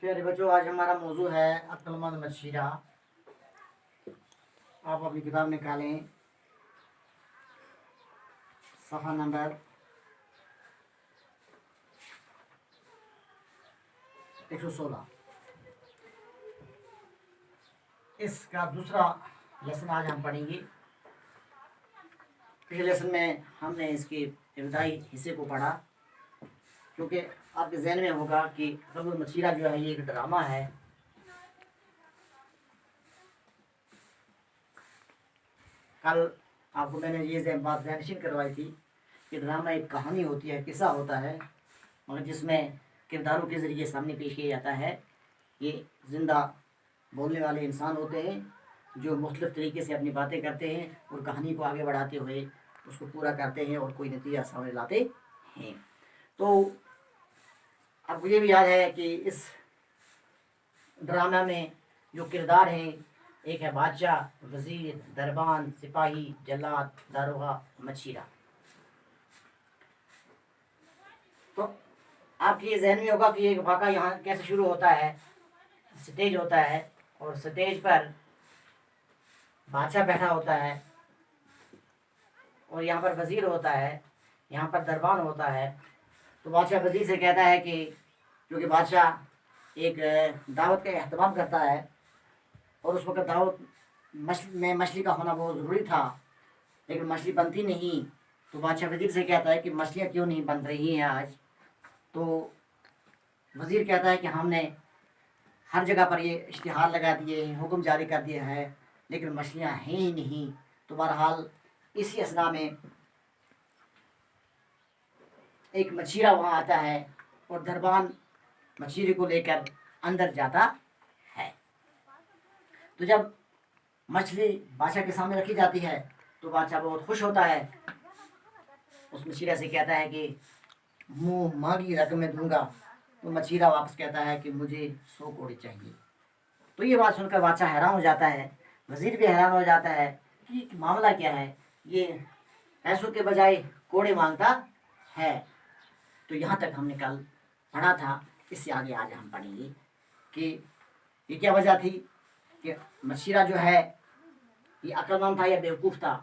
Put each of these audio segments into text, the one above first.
प्यारे बच्चों, आज हमारा मौजू है अक्लमंद मछीरा। आप अपनी किताब निकालें, सफ़ा नंबर 116। इसका दूसरा लेसन आज हम पढ़ेंगे। पिछले लेसन में हमने इसके इब्तदाई हिस्से को पढ़ा, क्योंकि आपके जहन में होगा कि अक्लमंद मछीरा जो है ये एक ड्रामा है। कल आपको मैंने ये बात ज़हन करवाई थी कि ड्रामा एक कहानी होती है, किस्सा होता है, मगर जिसमें किरदारों के ज़रिए सामने पेश किया जाता है। ये ज़िंदा बोलने वाले इंसान होते हैं जो मुख्तलिफ़ तरीके से अपनी बातें करते हैं और कहानी को आगे बढ़ाते हुए उसको पूरा करते हैं और कोई नतीजा सामने लाते हैं। तो आपको ये भी याद है कि इस ड्रामा में जो किरदार हैं, एक है बादशाह, वज़ीर, दरबान, सिपाही, जल्लाद, दारोगा, मछीरा। तो आपके ये जहन में होगा कि एक वाक़ा यहाँ कैसे शुरू होता है। स्टेज होता है और स्टेज पर बादशाह बैठा होता है और यहाँ पर वज़ीर होता है, यहाँ पर दरबान होता है। तो बादशाह वज़ीर से कहता है कि क्योंकि बादशाह एक दावत का अहतमाम करता है और उस वक्त दावत में मछली का होना बहुत ज़रूरी था, लेकिन मछली बनती नहीं। तो बादशाह वज़ीर से कहता है कि मछलियाँ क्यों नहीं बन रही हैं आज। तो वज़ीर कहता है कि हमने हर जगह पर ये इश्तिहार लगा दिए हैं, हुक्म जारी कर दिया है, लेकिन मछलियाँ हैं ही नहीं। तो बहरहाल इसी असना में एक मछीरा वहाँ आता है और दरबान मछीरे को लेकर अंदर जाता है। तो जब मछली बादशाह के सामने रखी जाती है तो बादशाह बहुत खुश होता है। उस मछीरा से कहता है कि मुँह मांगी रकम में दूंगा। तो मछीरा वापस कहता है कि मुझे 100 कोड़े चाहिए। तो ये बात सुनकर बादशाह हैरान हो जाता है, वज़ीर भी हैरान हो जाता है कि मामला क्या है, ये पैसों के बजाय कोड़े मांगता है। तो यहाँ तक हमने कल पढ़ा था, इससे आगे आज हम पढ़ेंगे कि ये क्या वजह थी कि मछीरा जो है ये अक्लमंद था या बेवकूफ़ था।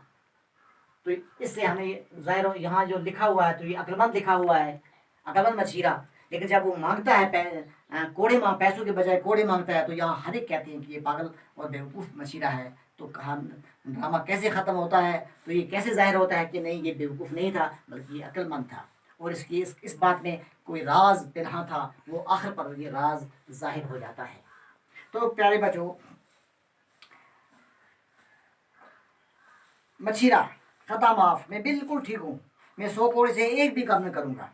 तो इससे हमें ज़ाहिर यहाँ जो लिखा हुआ है तो ये अक्लमंद लिखा हुआ है, अक्लमंद मछीरा। लेकिन जब वो मांगता है पैसों के बजाय कोड़े मांगता है तो यहाँ हर एक कहते हैं कि ये पागल और बेवकूफ़ मछीरा है। तो ड्रामा कैसे ख़त्म होता है, तो ये कैसे ज़ाहिर होता है कि नहीं, ये बेवकूफ़ नहीं था बल्कि ये अक्लमंद था और इसकी इस बात में कोई राज पिन्हा था, वो आखिर पर ये राज ज़ाहिर हो जाता है। तो प्यारे बच्चों, मछीरा खता माफ़, मैं बिल्कुल ठीक हूँ, मैं 100 कोड़े से एक भी कम न करूँगा।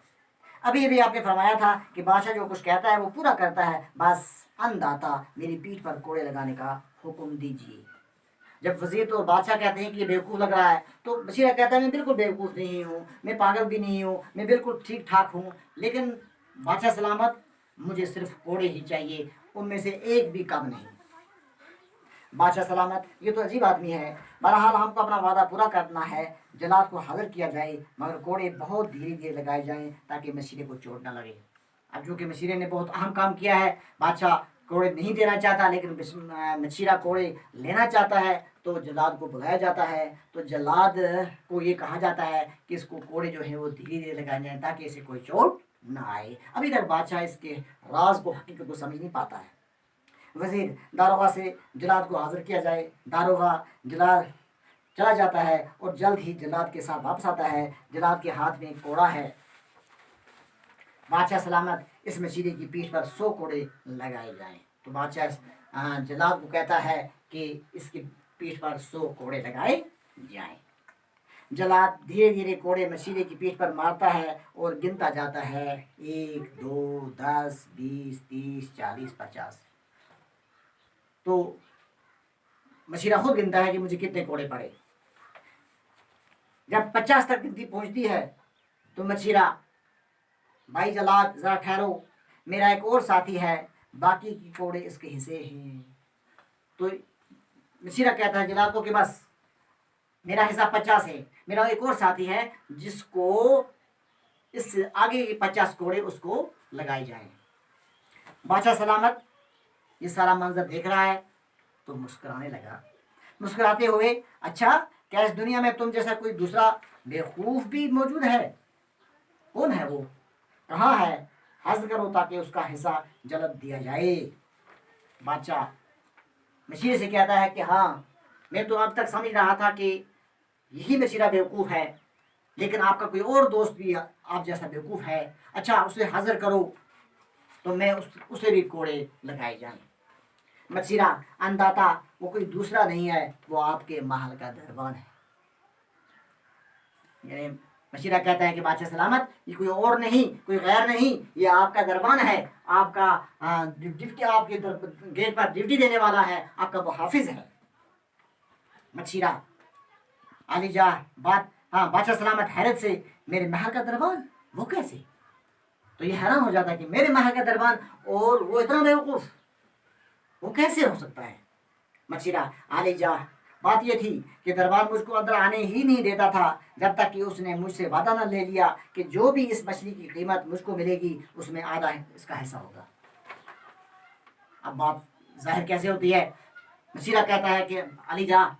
अभी आपने फरमाया था कि बादशाह जो कुछ कहता है वो पूरा करता है, बस अंदाता मेरी पीठ पर कोड़े लगाने का हुक्म दीजिए। जब वज़ीर तो बादशाह कहते हैं कि ये बेवकूफ़ लग रहा है, तो मछीरा कहता है मैं बिल्कुल बेवकूफ़ नहीं हूँ, मैं पागल भी नहीं हूँ, मैं बिल्कुल ठीक ठाक हूँ, लेकिन बादशाह सलामत, मुझे सिर्फ कोड़े ही चाहिए, उनमें से एक भी कम नहीं। बादशाह सलामत, ये तो अजीब आदमी है। बहरहाल हमको अपना वादा पूरा करना है, जल्लाद को हाजिर किया जाए, मगर कोड़े बहुत धीरे धीरे लगाए जाएं ताकि मछीरे को चोट न लगे। अब चूँकि मछीरे ने बहुत अहम काम किया है, बादशाह कोड़े नहीं देना चाहता, लेकिन मछीरा कोड़े लेना चाहता है। तो जल्लाद को बुलाया जाता है। तो जल्लाद को ये कहा जाता है कि इसको कोड़े जो है वो धीरे धीरे लगाए जाएँ ताकि इसे कोई चोट ना आए। अभी तक बादशाह इसके राज को, हकीकत को समझ नहीं पाता है। वज़ीर दारोगा से जल्लाद को हाजिर किया जाए। दारोगा जल्लाद चला जाता है और जल्द ही जल्लाद के साथ वापस आता है। जल्लाद के हाथ में कोड़ा है। बादशाह सलामत, इस मछीरे की पीठ पर 100 कोड़े लगाए जाएं। तो बादशाह जल्लाद को कहता है कि इसकी पीठ पर 100 कोड़े लगाए जाएं। जल्लाद धीरे धीरे कोड़े मछीरे की पीठ पर मारता है और गिनता जाता है, 1, 2, 10, 20, 30, 40, 50। तो मछीरा खुद गिनता है कि मुझे कितने कोड़े पड़े। जब 50 तक गिनती पहुंचती है तो मछीरा, भाई जल्लाद ज़रा ठहरो, मेरा एक और साथी है, बाकी की कोड़े इसके हिस्से हैं। तो मछीरा कहता है जल्लाद को कि बस मेरा हिस्सा 50 है, मेरा एक और साथी है जिसको इस आगे 50 कोड़े उसको लगाए जाएं। बादशाह सलामत ये सारा मंजर देख रहा है तो मुस्कुराने लगा, मुस्कुराते हुए, अच्छा क्या इस दुनिया में तुम जैसा कोई दूसरा बेवकूफ़ भी मौजूद है? कौन है वो? कहाँ है? हज करो ताकि उसका हिस्सा जल्द दिया जाए। बादशाह मशीर से कहता है कि हाँ, मैं तो अब तक समझ रहा था कि यही मशीरा बेवकूफ़ है, लेकिन आपका कोई और दोस्त भी आप जैसा बेवकूफ़ है। अच्छा उसे हाजिर करो तो मैं उसे भी कोड़े लगाए जाएं। मशीरा अंदाता वो कोई दूसरा नहीं है, वो आपके महल का दरबान है। यानी मशीरा कहता है कि बादशाह सलामत ये कोई और नहीं, कोई गैर नहीं, ये आपका दरबान है, आपका ड्यूटी, आपके गेट पर ड्यूटी देने वाला है, आपका वो हाफिज है। मशीरा आली जा बात, हाँ बादशाह सलामत हैरत से, मेरे महल का दरबान वो कैसे? तो ये हैरान हो जाता है कि मेरे महल का दरबान और वो इतना बेवकूफ़, वो कैसे हो सकता है? मशीरा आली जा बात ये थी कि दरबार मुझको अंदर आने ही नहीं देता था जब तक कि उसने मुझसे वादा न ले लिया कि जो भी इस मछली की कीमत मुझको मिलेगी उसमें आधा इसका हिस्सा होगा। अब बात जाहिर कैसे होती है? मशीरा कहता है कि अली जा,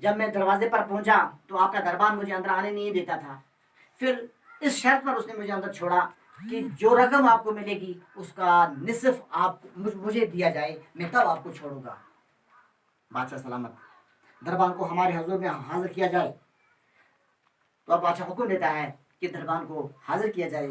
जब मैं दरवाजे पर पहुंचा तो आपका दरबार मुझे अंदर आने नहीं देता था, फिर इस शर्त पर उसने मुझे अंदर छोड़ा कि जो रकम आपको मिलेगी उसका निसफ आप मुझे दिया जाए, मैं तब आपको छोड़ूंगा। बादशाह सलामत दरबान को हमारे हजूर में हाजिर किया जाए। तो अब बादशाह हुक्म देता है कि दरबान को हाजिर किया जाए।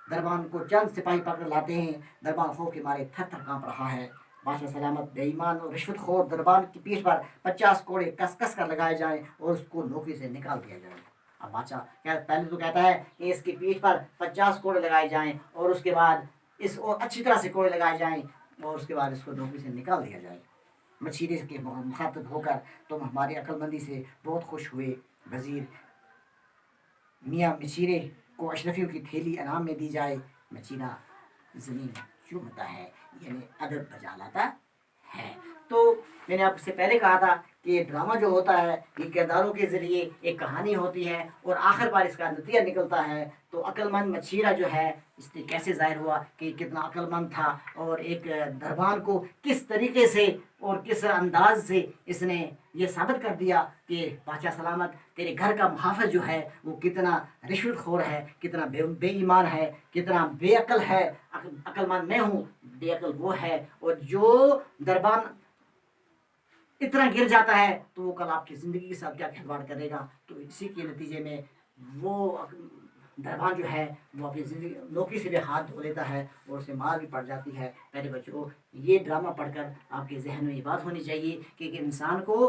दरबान को चंद सिपाही पकड़ लाते हैं। दरबान खौफ के मारे थर थर कांप रहा है। बादशाह सलामत बेईमान और रिश्वतखोर दरबान की पीठ पर 50 कोड़े कस कस कर लगाए जाएं और उसको नौकरी से निकाल दिया जाए। अब बादशाह पहले तो कहता है कि इसकी पीठ पर 50 कोड़े लगाए जाएं और उसके बाद इस और अच्छी तरह से कोड़े लगाए जाएं और उसके बाद इसको नौकरी से निकाल दिया जाए। मशीरे के मुखातब होकर तुम हमारी अक्लमंदी से बहुत खुश हुए। वज़ीर मियाँ मशीरे को अशरफियों की थैली इनाम में दी जाए। मशीरा ज़मीन चूमता है, यानी अदब बजा लाता है। तो मैंने आपसे पहले कहा था कि ये ड्रामा जो होता है ये किरदारों के ज़रिए एक कहानी होती है और आखिर बार इसका नतीजा निकलता है। तो अक्लमंद मशीरा जो है इससे कैसे ज़ाहिर हुआ कि कितना अक्लमंद था और एक दरबान को किस तरीके से और किस अंदाज से इसने ये साबित कर दिया कि बादशाह सलामत तेरे घर का मुहाफ़िज़ जो है वो कितना रिश्वतखोर है, कितना बेईमान है, कितना बेअक्ल है। अक्लमंद मैं हूँ, बेअक्ल वो है। और जो दरबान इतना गिर जाता है तो वो कल आपकी ज़िंदगी के साथ क्या खिलवाड़ करेगा। तो इसी के नतीजे में वो दरबान जो है वो अपनी ज़िंदगी नौकरी से भी हाथ धो लेता है और उसे मार भी पड़ जाती है। पहले बच्चों ये ड्रामा पढ़कर आपके जहन में ये बात होनी चाहिए कि इंसान को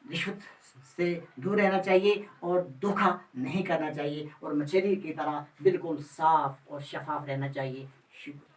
रिश्वत से दूर रहना चाहिए और धोखा नहीं करना चाहिए और मछली की तरह बिल्कुल साफ और शफाफ रहना चाहिए। शुक्रिया।